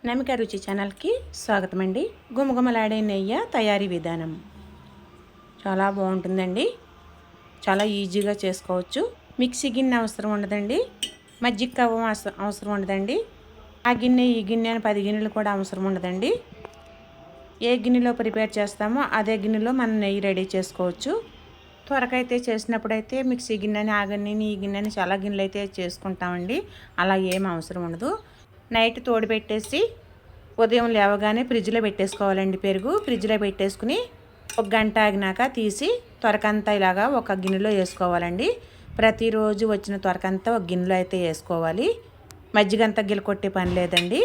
నమిక రుచి ఛానల్కి స్వాగతం అండి. గుమగుమలాడే నెయ్యి తయారీ విధానం చాలా బాగుంటుందండి. చాలా ఈజీగా చేసుకోవచ్చు. మిక్సీ గిన్నె అవసరం ఉండదండి. మజ్జిగ కవ్వం అవసరం ఉండదండి. ఆ గిన్నె ఈ గిన్నె అని 10 గిన్నెలు కూడా అవసరం ఉండదండి. ఏ గిన్నెలో ప్రిపేర్ చేస్తామో అదే గిన్నెలో మనం నెయ్యి రెడీ చేసుకోవచ్చు. త్వరగా అయితే చేసినప్పుడైతే మిక్సీ గిన్నెని ఆ గిన్నెని ఈ గిన్నెని చాలా గిన్నెలు అయితే చేసుకుంటామండి. అలా ఏం అవసరం ఉండదు. నైట్ తోడు పెట్టేసి ఉదయం లేవగానే ఫ్రిడ్జ్లో పెట్టేసుకోవాలండి. పెరుగు ఫ్రిడ్జ్లో పెట్టేసుకుని 1 గంట ఆగినాక తీసి త్వరకంతా ఇలాగా ఒక గిన్నెలో వేసుకోవాలండి. ప్రతిరోజు వచ్చిన త్వరకంతా ఒక గిన్నెలో అయితే వేసుకోవాలి. మజ్జిగంతా గిలకొట్టే పని లేదండి.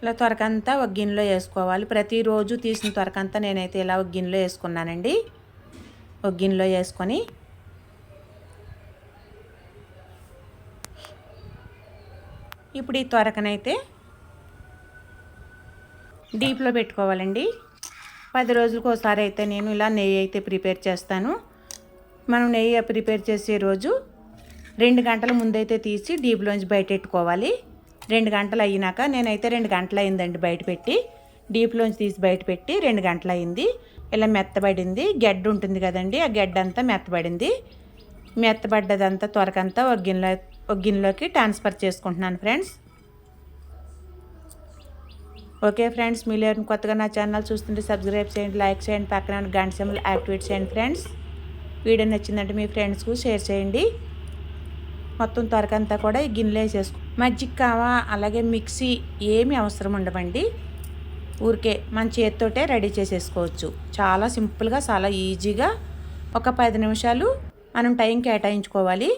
ఇలా త్వరకంతా ఒక గిన్నెలో వేసుకోవాలి. ప్రతిరోజు తీసిన త్వరకంతా నేనైతే ఇలా ఒక గిన్నెలో వేసుకున్నానండి. ఒక గిన్నెలో వేసుకొని ఇప్పుడు ఈ త్వరకనైతే డీప్లో పెట్టుకోవాలండి. 10 రోజులకు ఒకసారి అయితే నేను ఇలా నెయ్యి అయితే ప్రిపేర్ చేస్తాను. మనం నెయ్యి ప్రిపేర్ చేసే రోజు 2 గంటల ముందైతే తీసి డీప్లోంచి బయట పెట్టుకోవాలి. 2 గంటలు అయినాక నేనైతే 2 గంటలు అయిందండి బయట పెట్టి. డీప్లోంచి తీసి బయట పెట్టి 2 గంటలు అయింది. ఇలా మెత్తబడింది. గడ్డ ఉంటుంది కదండి, ఆ గడ్డ అంతా మెత్తబడింది. మెత్తబడ్డదంతా త్వరకంతా ఒక గిన్నెలోకి ట్రాన్స్ఫర్ చేసుకుంటున్నాను ఫ్రెండ్స్. ఓకే ఫ్రెండ్స్, మీరు కొత్తగా నా ఛానల్ చూస్తుంటే సబ్స్క్రైబ్ చేయండి, లైక్ చేయండి, పక్కన గంట సింబల్ యాక్టివేట్ చేయండి ఫ్రెండ్స్. వీడియో నచ్చిందంటే మీ ఫ్రెండ్స్కు షేర్ చేయండి. మొత్తం త్వరకంతా కూడా ఈ గిన్నెలో వేసేసుకో. మజ్జిగ కావా అలాగే మిక్సీ ఏమీ అవసరం ఉండవండి. ఊరికే మన చేతితోటే రెడీ చేసేసుకోవచ్చు. చాలా సింపుల్గా చాలా ఈజీగా ఒక 10 నిమిషాలు మనం టైం కేటాయించుకోవాలి.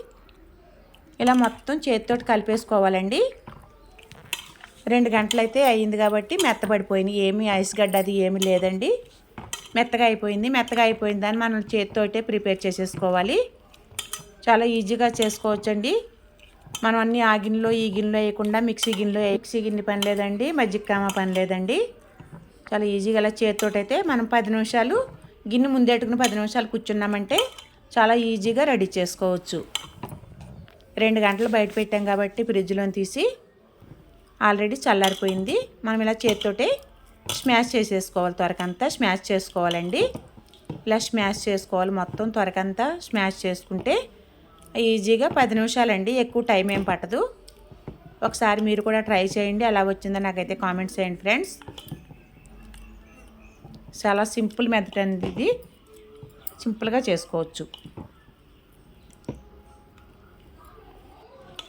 ఇలా మొత్తం చేతితోటి కలిపేసుకోవాలండి. 2 గంటలైతే అయ్యింది కాబట్టి మెత్తబడిపోయింది. ఏమీ ఐస్ గడ్డ అది ఏమీ లేదండి. మెత్తగా అయిపోయింది. మెత్తగా అయిపోయింది దాన్ని మనం చేతితోటే ప్రిపేర్ చేసేసుకోవాలి. చాలా ఈజీగా చేసుకోవచ్చండి. మనం అన్నీ ఆ గిన్నెలో ఈ గిన్నెలో వేయకుండా మిక్సీ గిన్నె పని లేదండి, మజ్జిగ కామ పని లేదండి. చాలా ఈజీగా ఇలా చేతితోటి అయితే మనం 10 నిమిషాలు గిన్నె ముందెట్టుకుని 10 నిమిషాలు కూర్చున్నామంటే చాలా ఈజీగా రెడీ చేసుకోవచ్చు. 2 గంటలు బయట పెట్టాం కాబట్టి ఫ్రిడ్జ్లో తీసి ఆల్రెడీ చల్లారిపోయింది. మనం ఇలా చేతితోటే స్మాష్ చేసేసుకోవాలి. త్వరకంతా స్మాష్ చేసుకోవాలండి. ఇలా స్మాష్ చేసుకోవాలి. మొత్తం త్వరకంతా స్మాష్ చేసుకుంటే ఈజీగా 10 నిమిషాలండి. ఎక్కువ టైం ఏం పట్టదు. ఒకసారి మీరు కూడా ట్రై చేయండి. ఎలా వచ్చిందో నాకైతే కామెంట్స్ చేయండి ఫ్రెండ్స్. చాలా సింపుల్ మెథడ్ అండి ఇది. సింపుల్గా చేసుకోవచ్చు.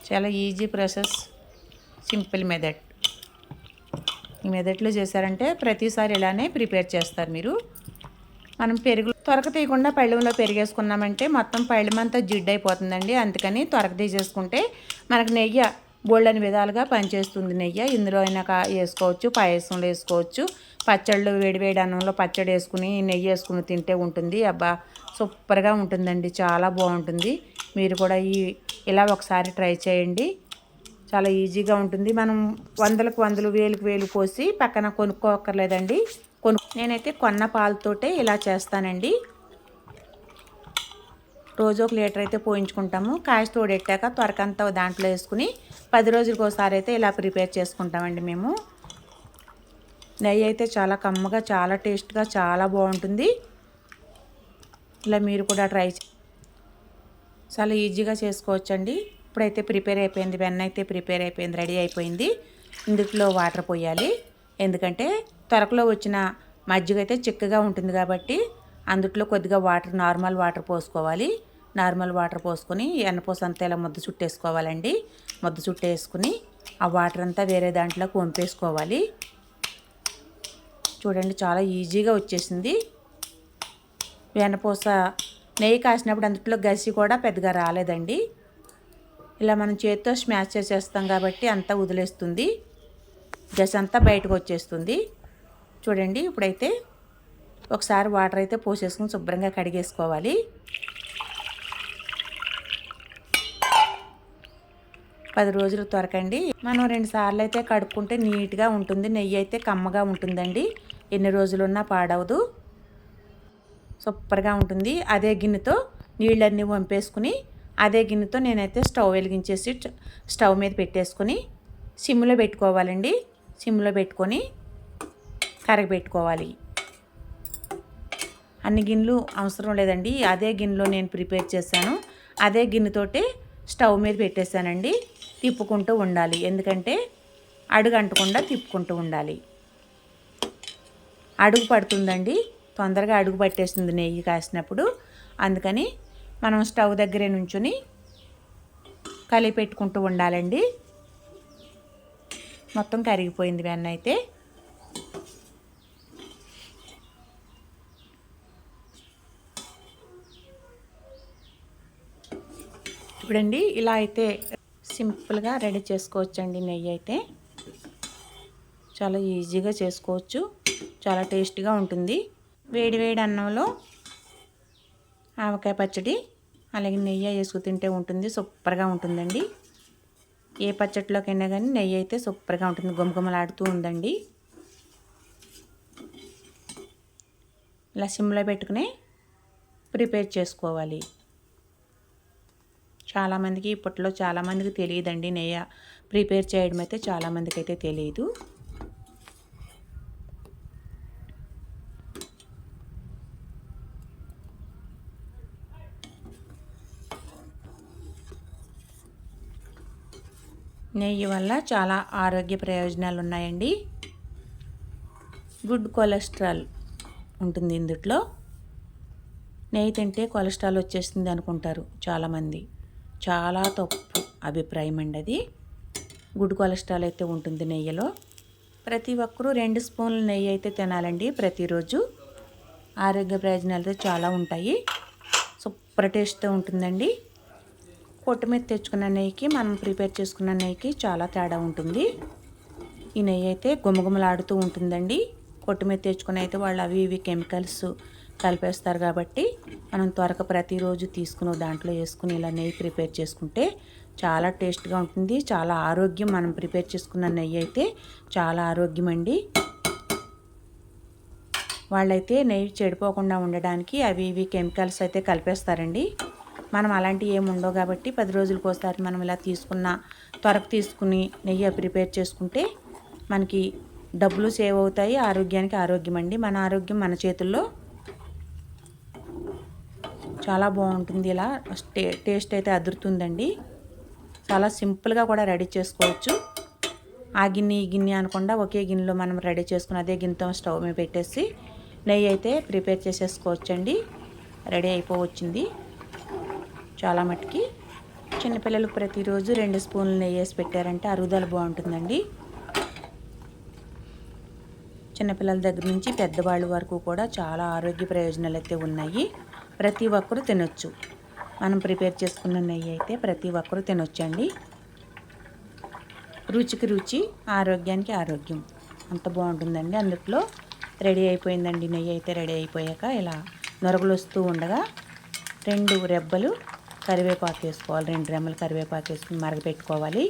చాలా ఈజీ ప్రాసెస్, సింపుల్ మెథడ్. ఈ మెథడ్లో చేశారంటే ప్రతిసారి ఇలానే ప్రిపేర్ చేస్తారు మీరు. మనం పెరుగు త్వరక తీయకుండా పళ్ళెంలో పెరిగేసుకున్నామంటే మొత్తం పళ్ళెమంతా జిడ్డు అయిపోతుందండి. అందుకని త్వరక తీసేసుకుంటే మనకు నెయ్యి బోల్డని విధాలుగా పనిచేస్తుంది. నెయ్యి ఇందులో అయినా వేసుకోవచ్చు, పాయసంలో వేసుకోవచ్చు, పచ్చళ్ళు వేడివేడి అన్నంలో పచ్చడి వేసుకుని నెయ్యి వేసుకుని తింటే ఉంటుంది. అబ్బా సూపర్గా ఉంటుందండి. చాలా బాగుంటుంది. మీరు కూడా ఇలా ఒకసారి ట్రై చేయండి. చాలా ఈజీగా ఉంటుంది. మనం 100కు 100 వేలకు వేలు పోసి పక్కన కొనుక్కోక్కర్లేదండి. నేనైతే కొన్న పాలతోటే ఇలా చేస్తానండి. రోజు 1 లీటర్ అయితే పోయించుకుంటాము. కాయ తోడెట్టాక త్వరకంతా దాంట్లో వేసుకుని 10 రోజులకు ఒకసారి అయితే ఇలా ప్రిపేర్ చేసుకుంటామండి మేము. నెయ్యి అయితే చాలా కమ్మగా, చాలా టేస్ట్గా, చాలా బాగుంటుంది. ఇలా మీరు కూడా ట్రై చాలా ఈజీగా చేసుకోవచ్చండి. ఇప్పుడైతే ప్రిపేర్ అయిపోయింది. వెన్న అయితే ప్రిపేర్ అయిపోయింది, రెడీ అయిపోయింది. ఇందులో వాటర్ పోయాలి. ఎందుకంటే త్వరకలో వచ్చిన మజ్జిగ అయితే చిక్కగా ఉంటుంది కాబట్టి అందుట్లో కొద్దిగా నార్మల్ వాటర్ పోసుకోవాలి. నార్మల్ వాటర్ పోసుకొని ఎన్నపూస అంతా ఇలా ముద్ద చుట్టేసుకోవాలండి. ముద్ద చుట్టేసుకుని ఆ వాటర్ అంతా వేరే దాంట్లోకి వంపేసుకోవాలి. చూడండి చాలా ఈజీగా వచ్చేసింది. వెన్నపూస నెయ్యి కాసినప్పుడు అందులో గసి కూడా పెద్దగా రాలేదండి. ఇలా మనం చేతితో స్మాష్ చేసేస్తాం కాబట్టి అంతా వదిలేస్తుంది. గసి అంతా బయటకు వచ్చేస్తుంది. చూడండి ఇప్పుడైతే ఒకసారి వాటర్ అయితే పోసేసుకుని శుభ్రంగా కడిగేసుకోవాలి. 10 రోజులు త్వరకండి. మనం 2 సార్లు అయితే కడుక్కుంటే నీట్గా ఉంటుంది. నెయ్యి అయితే కమ్మగా ఉంటుందండి. ఎన్ని రోజులున్నా పాడవదు, సూపర్గా ఉంటుంది. అదే గిన్నెతో నీళ్ళన్నీ వంపేసుకుని అదే గిన్నెతో నేనైతే స్టవ్ వెలిగించేసి స్టవ్ మీద పెట్టేసుకుని సిమ్లో పెట్టుకోవాలండి. సిమ్లో పెట్టుకొని కరగబెట్టుకోవాలి. అన్ని గిన్నెలు అవసరం లేదండి. అదే గిన్నెలో నేను ప్రిపేర్ చేశాను. అదే గిన్నెతోటే స్టవ్ మీద పెట్టేశానండి. తిప్పుకుంటూ ఉండాలి, ఎందుకంటే అడుగు అంటకుండా తిప్పుకుంటూ ఉండాలి. అడుగు పడుతుందండి, తొందరగా అడుగు పట్టేస్తుంది నెయ్యి కాసినప్పుడు. అందుకని మనం స్టవ్ దగ్గరే నుంచుని కలిపి పెట్టుకుంటూ ఉండాలండి. మొత్తం కరిగిపోయింది వెన్న అయితే. ఇప్పుడండి ఇలా అయితే సింపుల్గా రెడీ చేసుకోవచ్చండి. నెయ్యి అయితే చాలా ఈజీగా చేసుకోవచ్చు, చాలా టేస్టీగా ఉంటుంది. వేడి వేడి అన్నంలో ఆవకాయ పచ్చడి అలాగే నెయ్యి వేసుకు తింటే ఉంటుంది, సూపర్గా ఉంటుందండి. ఏ పచ్చడిలోకైనా కానీ నెయ్యి అయితే సూపర్గా ఉంటుంది, గుమగుమలాడుతూ ఉందండి. ఇలా సిమ్లో పెట్టుకుని ప్రిపేర్ చేసుకోవాలి. చాలామందికి ఇప్పట్లో చాలామందికి తెలియదండి, నెయ్యి ప్రిపేర్ చేయడం అయితే చాలామందికి అయితే తెలియదు. నెయ్యి వల్ల చాలా ఆరోగ్య ప్రయోజనాలు ఉన్నాయండి. గుడ్ కొలెస్ట్రాల్ ఉంటుంది ఇందులో. నెయ్యి తింటే కొలెస్ట్రాల్ వచ్చేస్తుంది అనుకుంటారు చాలామంది. చాలా తప్పు అభిప్రాయం అండి అది. గుడ్ కొలెస్ట్రాల్ అయితే ఉంటుంది నెయ్యిలో. ప్రతి ఒక్కరూ 2 స్పూన్ల నెయ్యి అయితే తినాలండి ప్రతిరోజు. ఆరోగ్య ప్రయోజనాలు చాలా ఉంటాయి, సూపర్ టేస్ట్తో ఉంటుందండి. కొట్టు మీద తెచ్చుకున్న నెయ్యికి మనం ప్రిపేర్ చేసుకున్న నెయ్యికి చాలా తేడా ఉంటుంది. ఈ నెయ్యి అయితే గుమగుమలాడుతూ ఉంటుందండి. కొట్టు మీద తెచ్చుకుని అయితే వాళ్ళు అవి ఇవి కెమికల్స్ కలిపేస్తారు కాబట్టి మనం త్వరగా ప్రతిరోజు తీసుకుని దాంట్లో వేసుకుని ఇలా నెయ్యి ప్రిపేర్ చేసుకుంటే చాలా టేస్ట్గా ఉంటుంది, చాలా ఆరోగ్యం. మనం ప్రిపేర్ చేసుకున్న నెయ్యి అయితే చాలా ఆరోగ్యం అండి. వాళ్ళైతే నెయ్యి చెడిపోకుండా ఉండడానికి అవి ఇవి కెమికల్స్ అయితే కలిపేస్తారండి. మనం అలాంటివి ఏమి ఉండవు కాబట్టి 10 రోజులకు ఒకసారి మనం ఇలా త్వరగా తీసుకుని నెయ్యి ప్రిపేర్ చేసుకుంటే మనకి డబ్బులు సేవ్ అవుతాయి, ఆరోగ్యానికి ఆరోగ్యం అండి. మన ఆరోగ్యం మన చేతుల్లో. చాలా బాగుంటుంది. ఇలా టేస్ట్ అయితే అదురుతుందండి. చాలా సింపుల్గా కూడా రెడీ చేసుకోవచ్చు. ఆ గిన్నె ఈ గిన్నె అనకుండా ఒకే గిన్నెలో మనం రెడీ చేసుకుని అదే గిన్నెతో స్టవ్ మీద పెట్టేసి నెయ్యి అయితే ప్రిపేర్ చేసేసుకోవచ్చండి. రెడీ అయిపోవచ్చింది. చాలా మట్టుకి చిన్నపిల్లలకు ప్రతిరోజు 2 స్పూన్లు నెయ్యి వేసి పెట్టారంటే అరుగుదల బాగుంటుందండి. చిన్నపిల్లల దగ్గర నుంచి పెద్దవాళ్ళ వరకు కూడా చాలా ఆరోగ్య ప్రయోజనాలు అయితే ఉన్నాయి. ప్రతి ఒక్కరూ తినొచ్చు. మనం ప్రిపేర్ చేసుకున్న నెయ్యి అయితే ప్రతి ఒక్కరూ తినొచ్చండి. రుచికి రుచి, ఆరోగ్యానికి ఆరోగ్యం, అంత బాగుంటుందండి. అందుట్లో రెడీ అయిపోయిందండి. నెయ్యి అయితే రెడీ అయిపోయాక ఇలా నొరగలు వస్తూ ఉండగా 2 రెబ్బలు కరివేపాకు వేసుకోవాలి. 2 రెమ్మలు కరివేపాకు వేసుకుని మరగపెట్టుకోవాలి.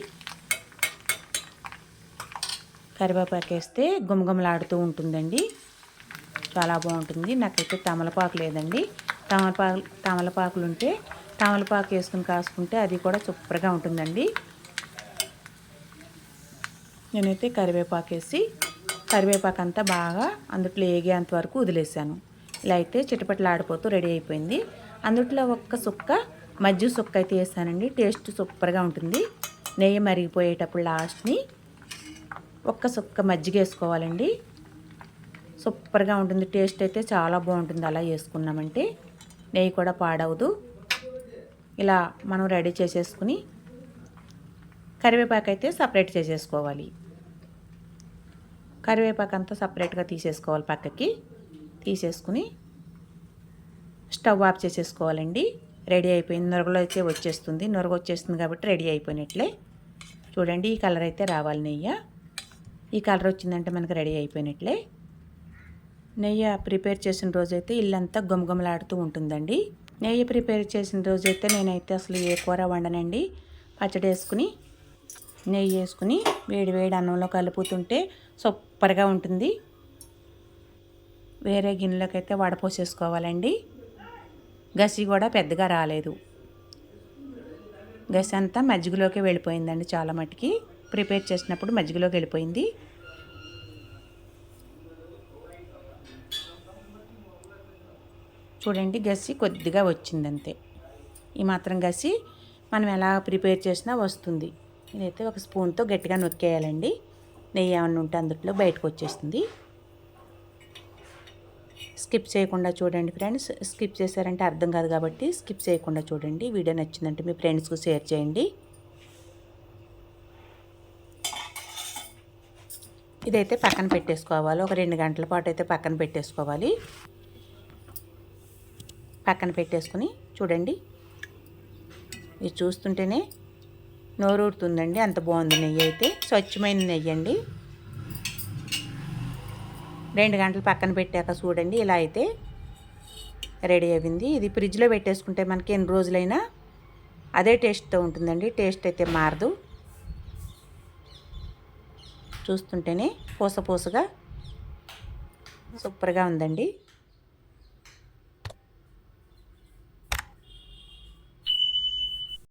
కరివేపాకు వేస్తే గుమగుమలాడుతూ ఉంటుందండి, చాలా బాగుంటుంది. నాకైతే తమలపాకు లేదండి. తమలపాకులు ఉంటే తమలపాకు వేసుకుని కాసుకుంటే అది కూడా సూపర్గా ఉంటుందండి. నేనైతే కరివేపాకు వేసి కరివేపాకు అంతా బాగా అందుట్లో ఏగేంత వరకు వదిలేసాను. ఇలా అయితే చిటపటలాడిపోతూ రెడీ అయిపోయింది. అందుట్లో ఒక్క సుక్క మజ్జిగ సుక్క అయితే వేసానండి. టేస్ట్ సూపర్గా ఉంటుంది. నెయ్యి మరిగిపోయేటప్పుడు లాస్ట్ని ఒక్క సుక్క మజ్జిగ వేసుకోవాలండి. సూపర్గా ఉంటుంది. టేస్ట్ అయితే చాలా బాగుంటుంది అలా వేసుకున్నామంటే. నెయ్యి కూడా పాడవదు. ఇలా మనం రెడీ చేసేసుకుని కరివేపాకు అయితే సపరేట్ చేసేసుకోవాలి. కరివేపాకు అంతా సపరేట్గా తీసేసుకోవాలి. పక్కకి తీసేసుకుని స్టవ్ ఆఫ్ చేసేసుకోవాలండి. రెడీ అయిపోయింది. నొరగలో అయితే వచ్చేస్తుంది. నొరగ వచ్చేస్తుంది కాబట్టి రెడీ అయిపోయినట్లే. చూడండి, ఈ కలర్ అయితే రావాలి. నెయ్యి ఈ కలర్ వచ్చిందంటే మనకు రెడీ అయిపోయినట్లే. నెయ్యి ప్రిపేర్ చేసిన రోజైతే ఇల్లంతా గుమగుమలాడుతూ ఉంటుందండి. నెయ్యి ప్రిపేర్ చేసిన రోజైతే నేనైతే అసలు ఏ కూర వండనండి. పచ్చడి వేసుకుని నెయ్యి వేసుకుని వేడి వేడి అన్నంలో కలుపుతుంటే సూపర్గా ఉంటుంది. వేరే గిన్నెలోకి అయితే వడపోసేసుకోవాలండి. గసి కూడా పెద్దగా రాలేదు. గసి అంతా మజ్జిగలోకి వెళ్ళిపోయిందండి. చాలా మటుకి ప్రిపేర్ చేసినప్పుడు మజ్జిగలోకి వెళ్ళిపోయింది. చూడండి, గసి కొద్దిగా వచ్చిందంతే. ఈ మాత్రం గసి మనం ఎలా ప్రిపేర్ చేసినా వస్తుంది. ఇదైతే ఒక స్పూన్తో గట్టిగా నొక్కేయాలండి. నెయ్యి ఏమన్నా ఉంటే అందులో బయటకు వచ్చేస్తుంది. స్కిప్ చేయకుండా చూడండి ఫ్రెండ్స్. స్కిప్ చేశారంటే అర్థం కాదు కాబట్టి స్కిప్ చేయకుండా చూడండి. వీడియో నచ్చిందంటే మీ ఫ్రెండ్స్కు షేర్ చేయండి. ఇదైతే పక్కన పెట్టేసుకోవాలి. ఒక 2 గంటల పాటు అయితే పక్కన పెట్టేసుకోవాలి. పక్కన పెట్టేసుకుని చూడండి, ఇది చూస్తుంటేనే నోరూరుతుందండి. అంత బాగుంది నెయ్యి అయితే. స్వచ్ఛమైన నెయ్యి అండి. 2 గంటలు పక్కన పెట్టాక చూడండి ఇలా అయితే రెడీ అయింది. ఇది ఫ్రిడ్జ్లో పెట్టేసుకుంటే మనకి ఎన్ని రోజులైనా అదే టేస్ట్తో ఉంటుందండి. టేస్ట్ అయితే మారదు. చూస్తుంటేనే పూస పూసగా సూపర్గా ఉందండి.